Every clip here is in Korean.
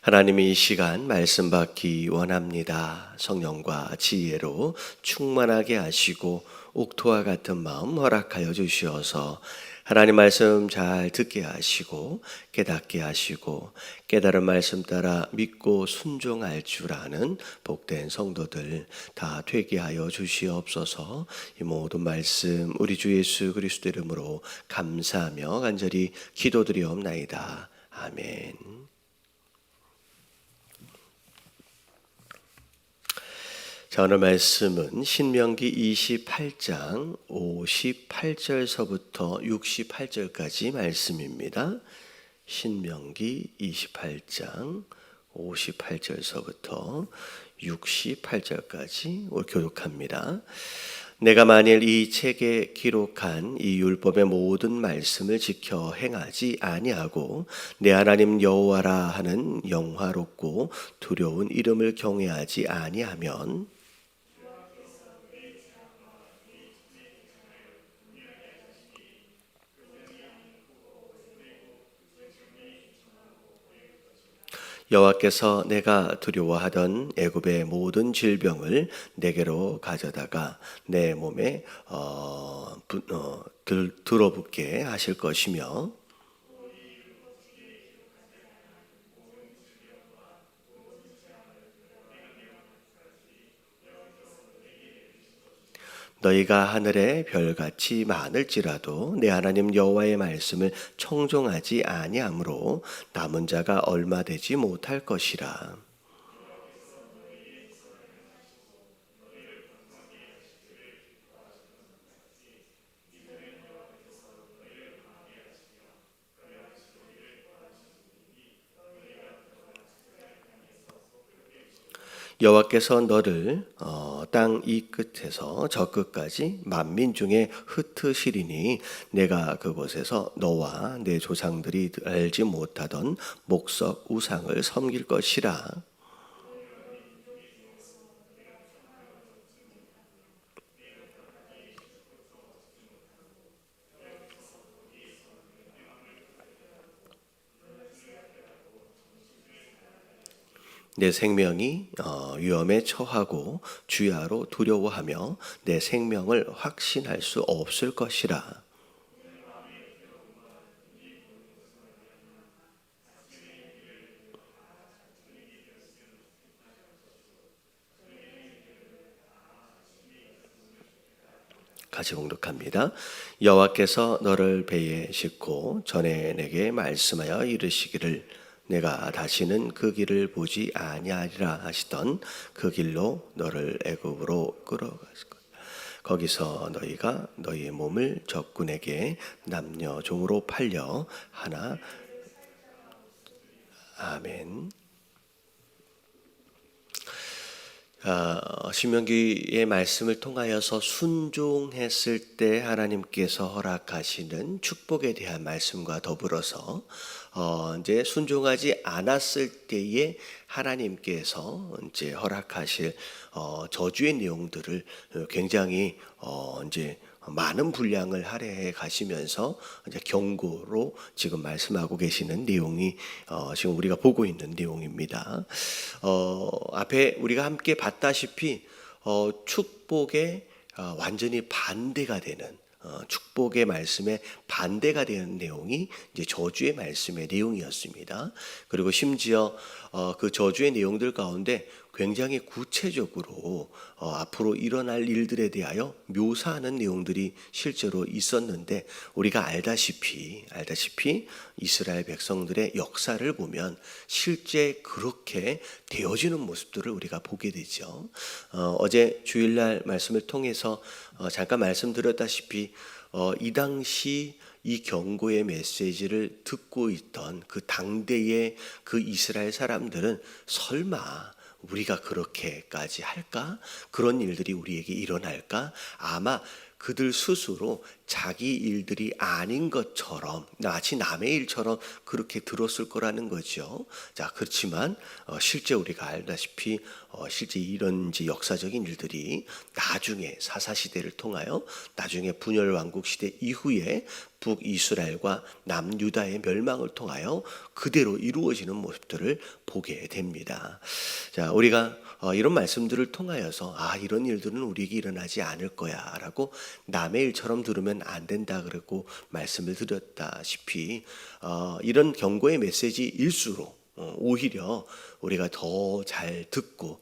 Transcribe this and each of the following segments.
하나님이 이 시간 말씀 받기 원합니다. 성령과 지혜로 충만하게 하시고 옥토와 같은 마음 허락하여 주시어서 하나님 말씀 잘 듣게 하시고 깨닫게 하시고 깨달은 말씀 따라 믿고 순종할 줄 아는 복된 성도들 다 되게 하여 주시옵소서. 이 모든 말씀 우리 주 예수 그리스도 이름으로 감사하며 간절히 기도드리옵나이다. 아멘. 자, 오늘 말씀은 신명기 28장 58절서부터 68절까지 말씀입니다. 신명기 28장 58절서부터 68절까지 교독합니다. 내가 만일 이 책에 기록한 이 율법의 모든 말씀을 지켜 행하지 아니하고 내 하나님 여호와라 하는 영화롭고 두려운 이름을 경외하지 아니하면 여호와께서 내가 두려워하던 애굽의 모든 질병을 내게로 가져다가 내 몸에 들어붙게 하실 것이며 너희가 하늘의 별같이 많을지라도 내 하나님 여호와의 말씀을 청종하지 아니하므로 남은 자가 얼마 되지 못할 것이라. 여호와께서 너를 땅 이 끝에서 저 끝까지 만민 중에 흩으시리니 내가 그곳에서 너와 내 조상들이 알지 못하던 목석 우상을 섬길 것이라. 내 생명이 위험에 처하고 주야로 두려워하며 내 생명을 확신할 수 없을 것이라. 같이 봉독합니다. 여호와께서 너를 배에 싣고 전에 내게 말씀하여 이르시기를 내가 다시는 그 길을 보지 아니하리라 하시던 그 길로 너를 애굽으로 끌어가실 것. 거기서 너희가 너희의 몸을 적군에게 남녀 종으로 팔려 하나. 아멘. 신명기의 말씀을 통하여서 순종했을 때 하나님께서 허락하시는 축복에 대한 말씀과 더불어서 이제 순종하지 않았을 때에 하나님께서 이제 허락하실 저주의 내용들을 굉장히 이제 많은 분량을 할애해 가시면서 이제 경고로 지금 말씀하고 계시는 내용이 지금 우리가 보고 있는 내용입니다. 앞에 우리가 함께 봤다시피 축복의 완전히 반대가 되는 축복의 말씀에 반대가 되는 내용이 이제 저주의 말씀의 내용이었습니다. 그리고 심지어 그 저주의 내용들 가운데 굉장히 구체적으로 앞으로 일어날 일들에 대하여 묘사하는 내용들이 실제로 있었는데 우리가 알다시피 이스라엘 백성들의 역사를 보면 실제 그렇게 되어지는 모습들을 우리가 보게 되죠. 어제 주일날 말씀을 통해서 잠깐 말씀드렸다시피 이 당시 이 경고의 메시지를 듣고 있던 그 당대의 그 이스라엘 사람들은 설마 우리가 그렇게까지 할까? 그런 일들이 우리에게 일어날까? 아마 그들 스스로 자기 일들이 아닌 것처럼 마치 남의 일처럼 그렇게 들었을 거라는 거죠. 자, 그렇지만 실제 우리가 알다시피 실제 이런 이제 역사적인 일들이 나중에 사사시대를 통하여 나중에 분열 왕국 시대 이후에 북이스라엘과 남유다의 멸망을 통하여 그대로 이루어지는 모습들을 보게 됩니다. 자, 우리가 이런 말씀들을 통하여서 이런 일들은 우리에게 일어나지 않을 거야 라고 남의 일처럼 들으면 안 된다 그러고 말씀을 드렸다시피 이런 경고의 메시지일수록 오히려 우리가 더 잘 듣고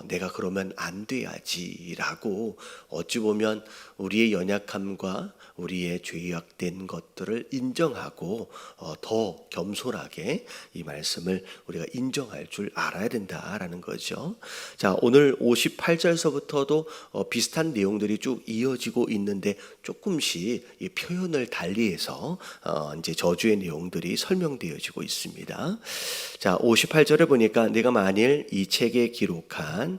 내가 그러면 안 돼야지라고 어찌 보면 우리의 연약함과 우리의 죄악된 것들을 인정하고 더 겸손하게 이 말씀을 우리가 인정할 줄 알아야 된다라는 거죠. 자, 오늘 58절서부터도 비슷한 내용들이 쭉 이어지고 있는데 조금씩 이 표현을 달리해서 이제 저주의 내용들이 설명되어지고 있습니다. 자, 58절에 보니까 내가 만일 이 책에 기록한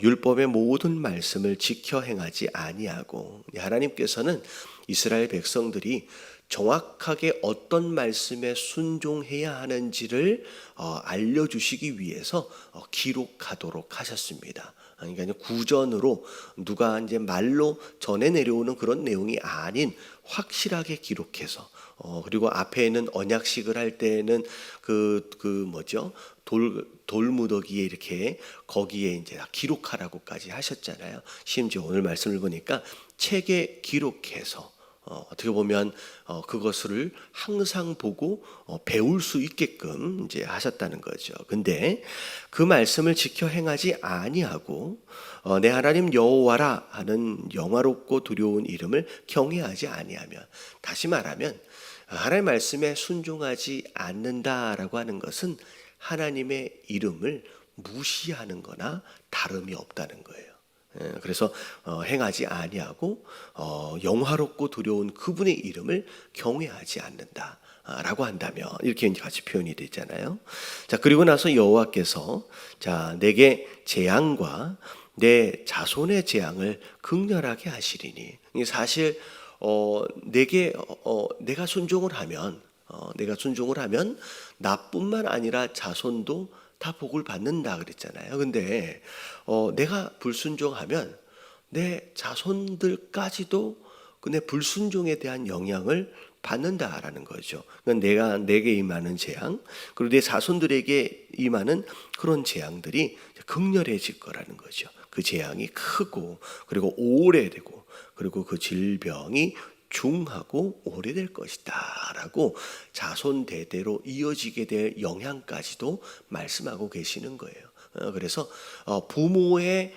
율법의 모든 말씀을 지켜 행하지 아니하고, 하나님께서는 이스라엘 백성들이 정확하게 어떤 말씀에 순종해야 하는지를 알려주시기 위해서 기록하도록 하셨습니다. 그러니까 구전으로 누가 이제 말로 전해 내려오는 그런 내용이 아닌 확실하게 기록해서 그리고 앞에는 언약식을 할 때는 돌무더기에 이렇게 거기에 이제 기록하라고까지 하셨잖아요. 심지어 오늘 말씀을 보니까 책에 기록해서 어떻게 보면 그것을 항상 보고 배울 수 있게끔 이제 하셨다는 거죠. 근데 그 말씀을 지켜 행하지 아니하고 내 하나님 여호와라 하는 영화롭고 두려운 이름을 경외하지 아니하면, 다시 말하면 하나님의 말씀에 순종하지 않는다라고 하는 것은 하나님의 이름을 무시하는 거나 다름이 없다는 거예요. 그래서 행하지 아니하고 영화롭고 두려운 그분의 이름을 경외하지 않는다 라고 한다면, 이렇게 같이 표현이 되잖아요. 자, 그리고 나서 여호와께서 자, 내게 재앙과 내 자손의 재앙을 극렬하게 하시리니, 사실 내가 순종을 하면 나뿐만 아니라 자손도 다 복을 받는다 그랬잖아요. 근데 내가 불순종하면 내 자손들까지도 내 불순종에 대한 영향을 받는다라는 거죠. 그러니까 내게 임하는 재앙, 그리고 내 자손들에게 임하는 그런 재앙들이 극렬해질 거라는 거죠. 그 재앙이 크고 그리고 오래되고 그리고 그 질병이 중하고 오래될 것이다 라고 자손 대대로 이어지게 될 영향까지도 말씀하고 계시는 거예요. 그래서 부모의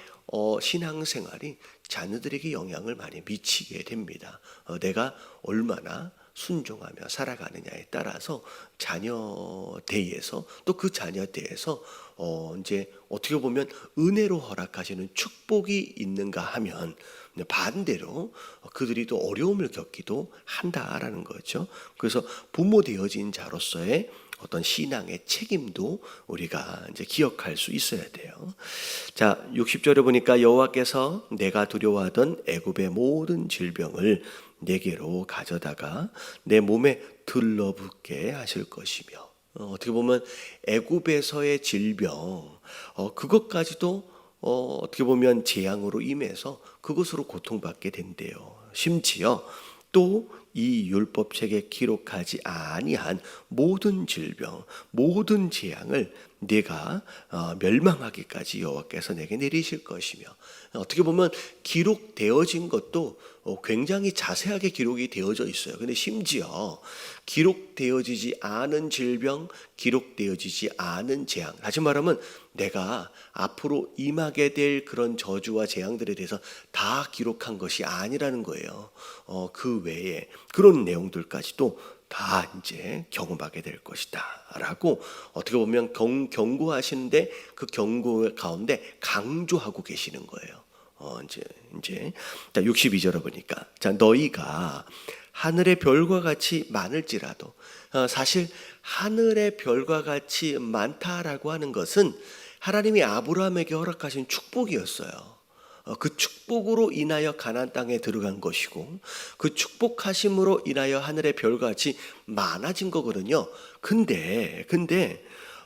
신앙생활이 자녀들에게 영향을 많이 미치게 됩니다. 내가 얼마나 순종하며 살아가느냐에 따라서 자녀 대에서, 또 그 자녀 대에서 이제 어떻게 보면 은혜로 허락하시는 축복이 있는가 하면 반대로 그들이 또 어려움을 겪기도 한다라는 거죠. 그래서 부모 되어진 자로서의 어떤 신앙의 책임도 우리가 이제 기억할 수 있어야 돼요. 자, 60절에 보니까 여호와께서 내가 두려워하던 애굽의 모든 질병을 내게로 가져다가 내 몸에 들러붙게 하실 것이며, 어떻게 보면 애굽에서의 질병 그것까지도 어떻게 보면 재앙으로 임해서 그것으로 고통받게 된대요. 심지어 또 이 율법책에 기록하지 아니한 모든 질병, 모든 재앙을 내가 멸망하기까지 여호와께서 내게 내리실 것이며, 어떻게 보면 기록되어진 것도 굉장히 자세하게 기록이 되어져 있어요. 근데 심지어 기록되어지지 않은 질병, 기록되어지지 않은 재앙, 다시 말하면 내가 앞으로 임하게 될 그런 저주와 재앙들에 대해서 다 기록한 것이 아니라는 거예요. 그 외에 그런 내용들까지도 다 이제 경험하게 될 것이다 라고 어떻게 보면 경고하시는데 그 경고 가운데 강조하고 계시는 거예요. 이제 62절에 보니까 자, 너희가 하늘의 별과 같이 많을지라도, 사실 하늘의 별과 같이 많다라고 하는 것은 하나님이 아브라함에게 허락하신 축복이었어요. 그 축복으로 인하여 가나안 땅에 들어간 것이고 그 축복하심으로 인하여 하늘의 별같이 많아진 거거든요. 근데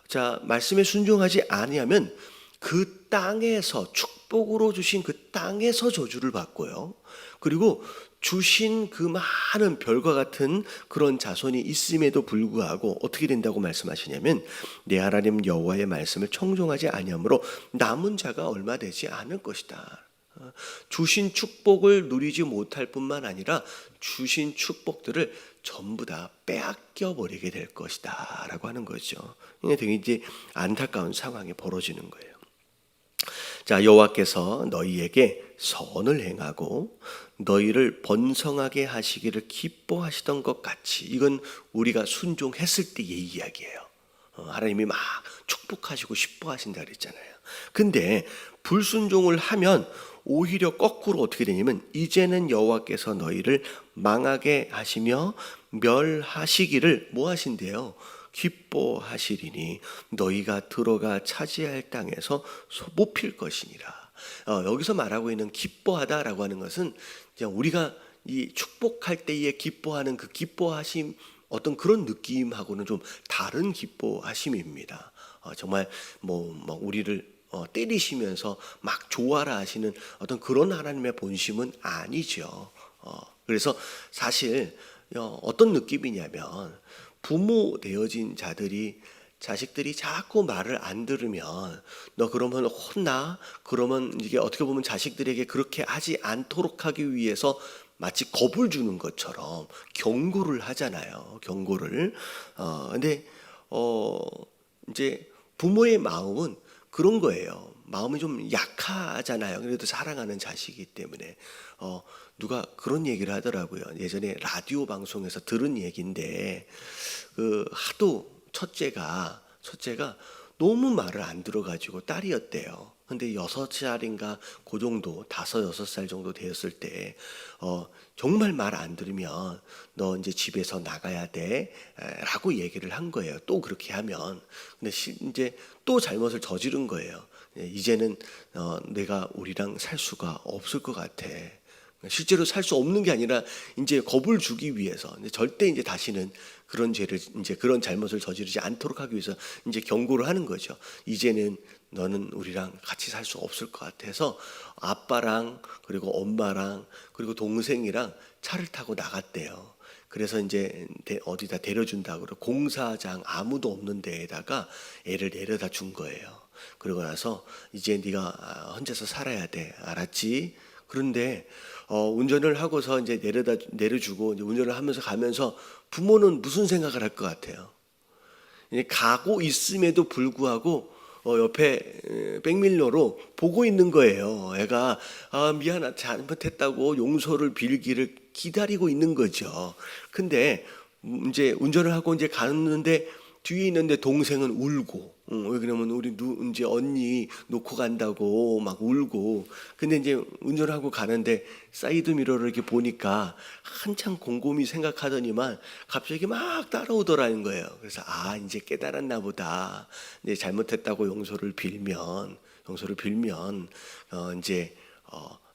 자, 말씀에 순종하지 아니하면 그 땅에서 축복으로 주신 그 땅에서 저주를 받고요. 그리고 주신 그 많은 별과 같은 그런 자손이 있음에도 불구하고 어떻게 된다고 말씀하시냐면 내 하나님 여호와의 말씀을 청종하지 아니하므로 남은 자가 얼마 되지 않을 것이다. 주신 축복을 누리지 못할 뿐만 아니라 주신 축복들을 전부 다 빼앗겨 버리게 될 것이다 라고 하는 거죠. 이게 되게 이제 안타까운 상황이 벌어지는 거예요. 자, 여호와께서 너희에게 선을 행하고 너희를 번성하게 하시기를 기뻐하시던 것 같이, 이건 우리가 순종했을 때의 이야기예요. 하나님이 막 축복하시고 싶어 하신다 그랬잖아요. 근데 불순종을 하면 오히려 거꾸로 어떻게 되냐면 이제는 여호와께서 너희를 망하게 하시며 멸하시기를 뭐 하신대요? 기뻐하시리니 너희가 들어가 차지할 땅에서 못 필 것이니라. 여기서 말하고 있는 기뻐하다라고 하는 것은 그냥 우리가 이 축복할 때에 기뻐하는 그 기뻐하심, 어떤 그런 느낌하고는 좀 다른 기뻐하심입니다. 정말 뭐 우리를 때리시면서 막 좋아라 하시는 어떤 그런 하나님의 본심은 아니죠. 그래서 사실 어떤 느낌이냐면 부모 되어진 자들이 자식들이 자꾸 말을 안 들으면 너 그러면 혼나? 그러면 이게 어떻게 보면 자식들에게 그렇게 하지 않도록 하기 위해서 마치 겁을 주는 것처럼 경고를 하잖아요. 경고를. 근데 이제 부모의 마음은 그런 거예요. 마음이 좀 약하잖아요. 그래도 사랑하는 자식이기 때문에. 누가 그런 얘기를 하더라고요. 예전에 라디오 방송에서 들은 얘기인데 하도 첫째가 너무 말을 안 들어가지고 딸이었대요. 근데 6살인가 그 정도, 5, 6살 정도 되었을 때 정말 말 안 들으면 너 이제 집에서 나가야 돼 라고 얘기를 한 거예요. 또 그렇게 하면. 근데 이제 또 잘못을 저지른 거예요. 이제는 내가 우리랑 살 수가 없을 것 같아. 실제로 살 수 없는 게 아니라 이제 겁을 주기 위해서 절대 이제 다시는 그런 죄를, 이제 그런 잘못을 저지르지 않도록 하기 위해서 이제 경고를 하는 거죠. 이제는 너는 우리랑 같이 살 수 없을 것 같아서 아빠랑 그리고 엄마랑 그리고 동생이랑 차를 타고 나갔대요. 그래서 이제 어디다 데려준다고 그러고 공사장 아무도 없는 데에다가 애를 내려다 준 거예요. 그러고 나서 이제 네가 혼자서 살아야 돼, 알았지? 그런데 운전을 하고서 이제 내려주고 이제 운전을 하면서 가면서 부모는 무슨 생각을 할 것 같아요? 가고 있음에도 불구하고 옆에 백밀러로 보고 있는 거예요. 애가 미안하다, 잘못했다고 용서를 빌기를 기다리고 있는 거죠. 근데 이제 운전을 하고 이제 가는데 뒤에 있는데 동생은 울고, 왜 그러면 우리 이제 언니 놓고 간다고 막 울고. 근데 이제 운전하고 가는데 사이드 미러를 이렇게 보니까 한참 곰곰이 생각하더니만 갑자기 막 따라오더라는 거예요. 그래서 이제 깨달았나 보다. 이제 잘못했다고 용서를 빌면 이제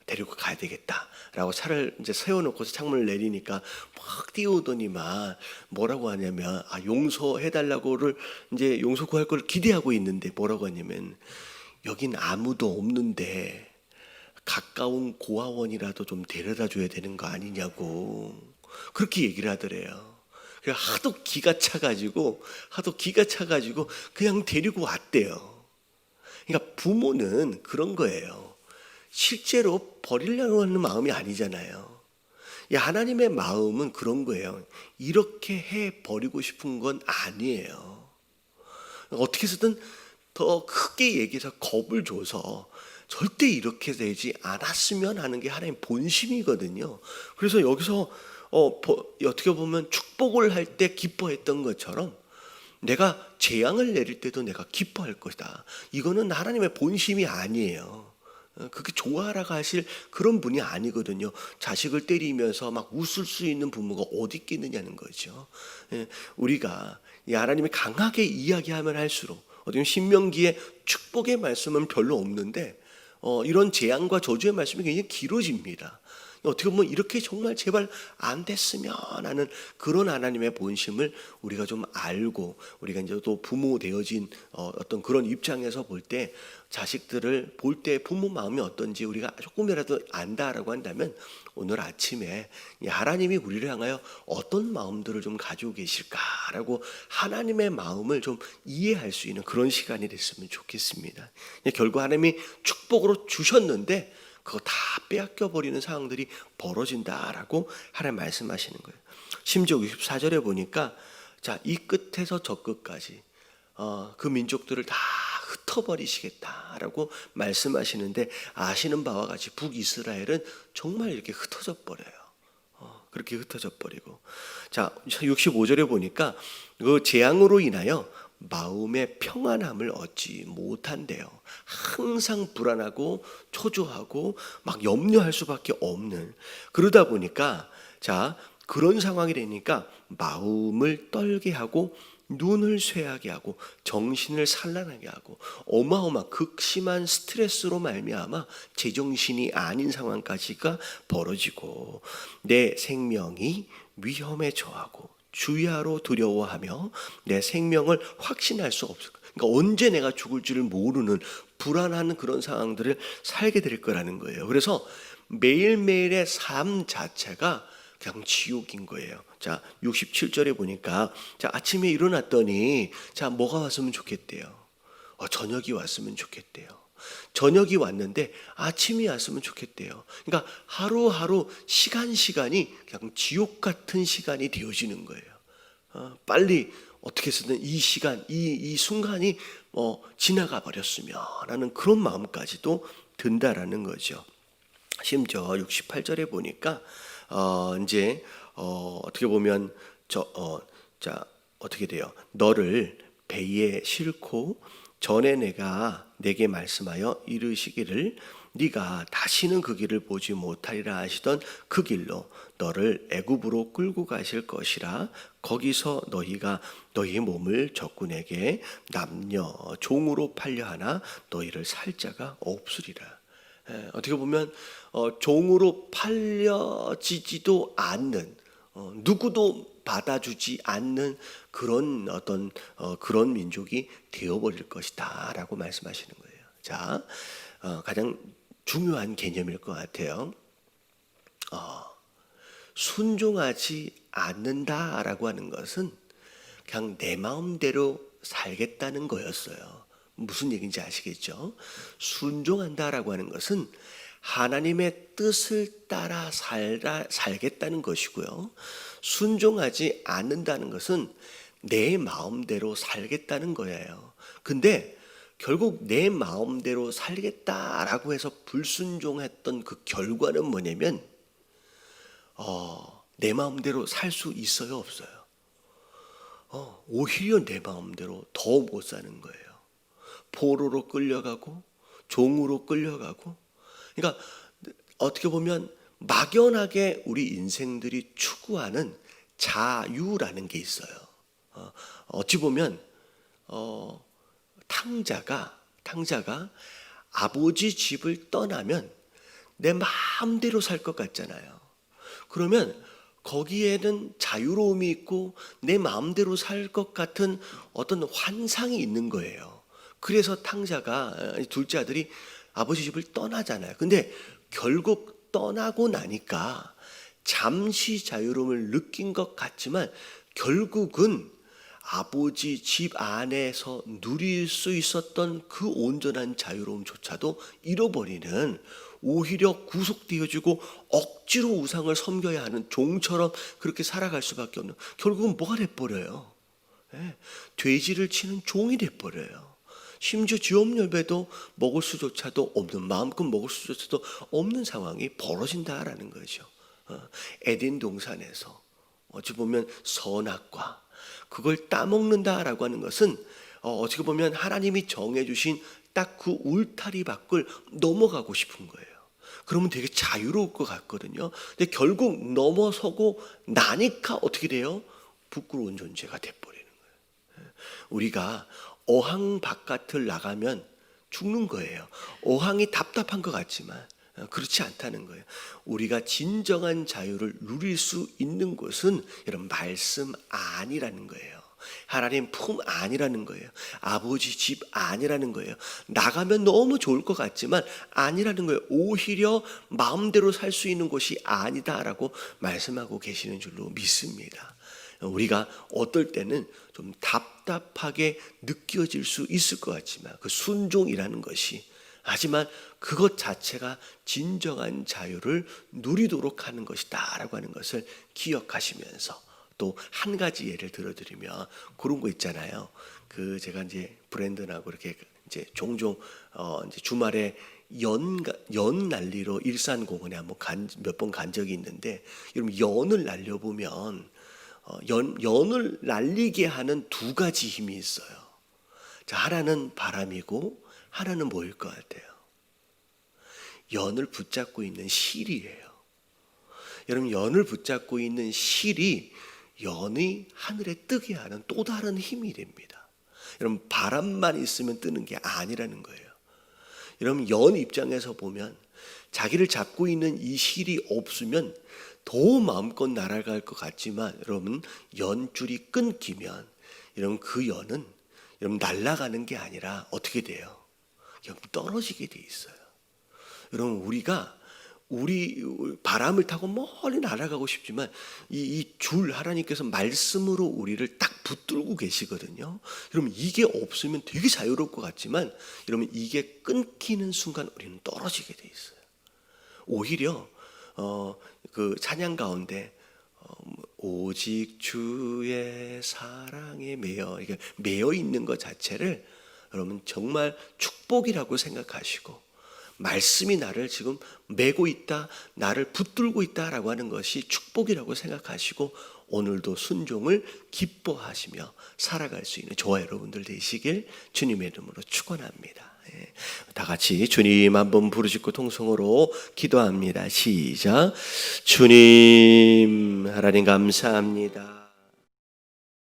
데리고 가야 되겠다라고 차를 이제 세워놓고서 창문을 내리니까 막 뛰어오더니만 뭐라고 하냐면 용서해달라고를 이제 용서 구할 걸 기대하고 있는데 뭐라고 하냐면 여긴 아무도 없는데 가까운 고아원이라도 좀 데려다 줘야 되는 거 아니냐고 그렇게 얘기를 하더래요. 하도 기가 차가지고 그냥 데리고 왔대요. 그러니까 부모는 그런 거예요. 실제로 버리려고 하는 마음이 아니잖아요. 하나님의 마음은 그런 거예요. 이렇게 해버리고 싶은 건 아니에요. 어떻게 해서든 더 크게 얘기해서 겁을 줘서 절대 이렇게 되지 않았으면 하는 게 하나님 본심이거든요. 그래서 여기서 어떻게 보면 축복을 할 때 기뻐했던 것처럼 내가 재앙을 내릴 때도 내가 기뻐할 것이다. 이거는 하나님의 본심이 아니에요. 그렇게 좋아하라고 하실 그런 분이 아니거든요. 자식을 때리면서 막 웃을 수 있는 부모가 어디 있겠느냐는 거죠. 우리가 이 하나님이 강하게 이야기하면 할수록 어떻게 신명기에 축복의 말씀은 별로 없는데 이런 재앙과 저주의 말씀이 굉장히 길어집니다. 어떻게 보면 이렇게 정말 제발 안 됐으면 하는 그런 하나님의 본심을 우리가 좀 알고, 우리가 이제 또 부모 되어진 어떤 그런 입장에서 볼 때 자식들을 볼 때 부모 마음이 어떤지 우리가 조금이라도 안다라고 한다면, 오늘 아침에 하나님이 우리를 향하여 어떤 마음들을 좀 가지고 계실까라고 하나님의 마음을 좀 이해할 수 있는 그런 시간이 됐으면 좋겠습니다. 결국 하나님이 축복으로 주셨는데 그거 다 빼앗겨 버리는 상황들이 벌어진다라고 하나님 말씀하시는 거예요. 심지어 64절에 보니까 이 끝에서 저 끝까지 그 민족들을 다 흩어버리시겠다라고 말씀하시는데, 아시는 바와 같이 북이스라엘은 정말 이렇게 흩어져 버려요. 그렇게 흩어져 버리고, 65절에 보니까 그 재앙으로 인하여 마음의 평안함을 얻지 못한대요. 항상 불안하고 초조하고 막 염려할 수밖에 없는, 그러다 보니까 그런 상황이 되니까 마음을 떨게 하고 눈을 쇠하게 하고 정신을 산란하게 하고 어마어마한 극심한 스트레스로 말미암아 제정신이 아닌 상황까지가 벌어지고, 내 생명이 위험에 처하고 주야로 두려워하며 내 생명을 확신할 수 없을 거예요. 그러니까 언제 내가 죽을 줄을 모르는 불안한 그런 상황들을 살게 될 거라는 거예요. 그래서 매일매일의 삶 자체가 그냥 지옥인 거예요. 67절에 보니까 아침에 일어났더니 뭐가 왔으면 좋겠대요. 저녁이 왔으면 좋겠대요. 저녁이 왔는데 아침이 왔으면 좋겠대요. 그러니까 하루하루 시간이 그냥 지옥 같은 시간이 되어지는 거예요. 빨리 어떻게 해서든 이 시간, 이 순간이 지나가 버렸으면 하는 그런 마음까지도 든다라는 거죠. 심지어 68절에 보니까 이제 어떻게 보면 어떻게 돼요? 너를 배에 싣고 전에 내게 말씀하여 이르시기를 네가 다시는 그 길을 보지 못하리라 하시던 그 길로 너를 애굽으로 끌고 가실 것이라. 거기서 너희가 너희 몸을 적군에게 남녀 종으로 팔려 하나 너희를 살 자가 없으리라. 어떻게 보면 종으로 팔려지지도 않는, 누구도 받아주지 않는 그런 어떤 그런 민족이 되어버릴 것이다라고 말씀하시는 거예요. 가장 중요한 개념일 것 같아요. 순종하지 않는다라고 하는 것은 그냥 내 마음대로 살겠다는 거였어요. 무슨 얘기인지 아시겠죠? 순종한다라고 하는 것은 하나님의 뜻을 따라 살겠다는 것이고요. 순종하지 않는다는 것은 내 마음대로 살겠다는 거예요. 근데 결국 내 마음대로 살겠다라고 해서 불순종했던 그 결과는 뭐냐면 내 마음대로 살 수 있어요, 없어요? 오히려 내 마음대로 더 못 사는 거예요. 포로로 끌려가고 종으로 끌려가고. 그러니까 어떻게 보면 막연하게 우리 인생들이 추구하는 자유라는 게 있어요. 어찌 보면 탕자가 아버지 집을 떠나면 내 마음대로 살 것 같잖아요. 그러면 거기에는 자유로움이 있고 내 마음대로 살 것 같은 어떤 환상이 있는 거예요. 그래서 탕자가, 둘째 아들이 아버지 집을 떠나잖아요. 근데 결국 떠나고 나니까 잠시 자유로움을 느낀 것 같지만 결국은 아버지 집 안에서 누릴 수 있었던 그 온전한 자유로움조차도 잃어버리는, 오히려 구속되어지고 억지로 우상을 섬겨야 하는 종처럼 그렇게 살아갈 수밖에 없는, 결국은 뭐가 돼버려요? 돼지를 치는 종이 돼버려요. 심지어 쥐엄열매도 먹을 수조차도 없는, 마음껏 먹을 수조차도 없는 상황이 벌어진다라는 거죠. 에덴 동산에서 어찌 보면 선악과 그걸 따먹는다라고 하는 것은 어떻게 보면 하나님이 정해주신 딱 그 울타리 밖을 넘어가고 싶은 거예요. 그러면 되게 자유로울 것 같거든요. 근데 결국 넘어서고 나니까 어떻게 돼요? 부끄러운 존재가 돼버리는 거예요. 우리가 어항 바깥을 나가면 죽는 거예요. 어항이 답답한 것 같지만 그렇지 않다는 거예요. 우리가 진정한 자유를 누릴 수 있는 곳은 이런 말씀 안이라는 거예요. 하나님 품 안이라는 거예요. 아버지 집 안이라는 거예요. 나가면 너무 좋을 것 같지만 아니라는 거예요. 오히려 마음대로 살 수 있는 곳이 아니다라고 말씀하고 계시는 줄로 믿습니다. 우리가 어떨 때는 좀 답답하게 느껴질 수 있을 것 같지만 그 순종이라는 것이, 하지만 그것 자체가 진정한 자유를 누리도록 하는 것이다 라고 하는 것을 기억하시면서, 또 한 가지 예를 들어드리면 그런 거 있잖아요. 그 제가 이제 브랜든하고 이렇게 이제 종종 이제 주말에 연 날리러 일산공원에 몇 번 간 적이 있는데, 여러분 연을 날려보면 연을 날리게 하는 두 가지 힘이 있어요. 자, 하나는 바람이고 하나는 뭐일 것 같아요? 연을 붙잡고 있는 실이에요. 여러분, 연을 붙잡고 있는 실이 연이 하늘에 뜨게 하는 또 다른 힘이 됩니다. 여러분, 바람만 있으면 뜨는 게 아니라는 거예요. 여러분, 연 입장에서 보면 자기를 잡고 있는 이 실이 없으면 더 마음껏 날아갈 것 같지만, 여러분 연줄이 끊기면 여러분 그 연은 여러분 날아가는 게 아니라 어떻게 돼요? 여러분 떨어지게 돼 있어요. 여러분 우리 바람을 타고 멀리 날아가고 싶지만 이 줄, 하나님께서 말씀으로 우리를 딱 붙들고 계시거든요. 여러분 이게 없으면 되게 자유로울 것 같지만 여러분 이게 끊기는 순간 우리는 떨어지게 돼 있어요. 오히려 그 찬양 가운데 오직 주의 사랑에 이게 매여 있는 것 자체를 여러분 정말 축복이라고 생각하시고, 말씀이 나를 지금 메고 있다, 나를 붙들고 있다라고 하는 것이 축복이라고 생각하시고 오늘도 순종을 기뻐하시며 살아갈 수 있는 저와 여러분들 되시길 주님의 이름으로 축원합니다. 다 같이 주님 한번 부르짖고 통성으로 기도합니다. 시작. 주님, 하나님 감사합니다.